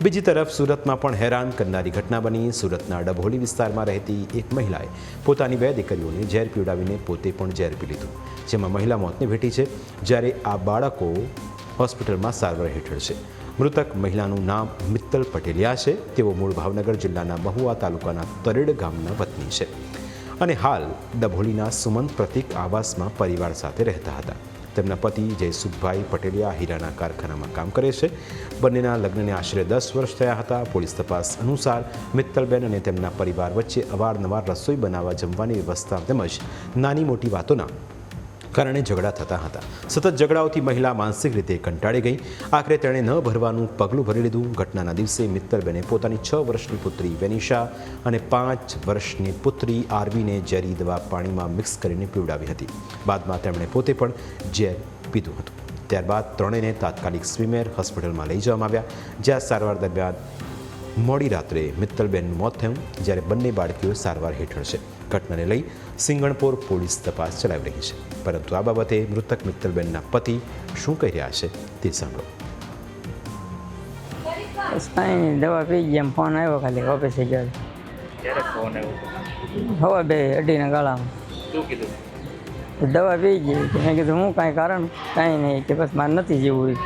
બીજી તરફ સુરતમાં પણ હેરાન કરનારી ઘટના બની। સુરતના ડભોલી વિસ્તારમાં રહેતી એક મહિલાએ પોતાની 2 દીકરીઓને ઝેર પીવડાવીને પોતે પણ ઝેર પી લીધું, જેમાં મહિલા મોતને ભેટી છે, જ્યારે આ બાળકો હોસ્પિટલમાં સારવાર હેઠળ છે। મૃતક મહિલાનું નામ મિત્તલ પટેલિયા છે। તેઓ મૂળ ભાવનગર જિલ્લાના મહુવા તાલુકાના તરેડ ગામના વતની છે અને હાલ ડભોલીના સુમંત પ્રતીક આવાસમાં પરિવાર સાથે રહેતા હતા। તેમના પતિ જયસુખભાઈ પટેલિયા હીરાના કારખાનામાં કામ કરે છે। બંનેના લગ્નને આશરે 10 વર્ષ થયા હતા। પોલીસ તપાસ અનુસાર મિત્તલબેન અને તેમના પરિવાર વચ્ચે અવારનવાર રસોઈ બનાવવા, જમવાની વ્યવસ્થા તેમજ નાની મોટી વાતોના કારણે ઝઘડા થતા હતા। સતત ઝઘડાઓથી મહિલા માનસિક રીતે કંટાળી ગઈ। આખરે તેણે ન ભરવાનું પગલું ભરી લીધું। ઘટનાના દિવસે મિત્તલબેને પોતાની 6 વર્ષની પુત્રી વેનિશા અને 5 વર્ષની પુત્રી આરવીને ઝેરી દવા પાણીમાં મિક્સ કરીને પીવડાવી હતી। બાદમાં તેમણે પોતે પણ ઝેર પીધું હતું। ત્યારબાદ ત્રણેયને તાત્કાલિક સ્વીમેર હોસ્પિટલમાં લઈ જવામાં આવ્યા, જ્યાં સારવાર દરમિયાન મોડી રાત્રે મિત્તલબેનનું મોત થયું, જ્યારે બંને બાળકીઓ સારવાર હેઠળ છે। ઘટનાને લઈ સિંગણપોર પોલીસ તપાસ ચલાવી રહી છે, પરંતુ આ બાબતે મૃતક મિત્તલબેનના પતિ શું કહી રહ્યા છે તે સાંભળો। બસ કાંઈ દવા પી ગયા, ફોન આવ્યો ખાલી ઓફિસે ગયો। ક્યારે ફોન આવ્યો? હવે 2:30 ગાળામાં શું કીધું? દવા પી ગઈ। મેં કીધું હું કાંઈ કારણ કાંઈ નહીં, કે બસ મારે નથી જીવવું।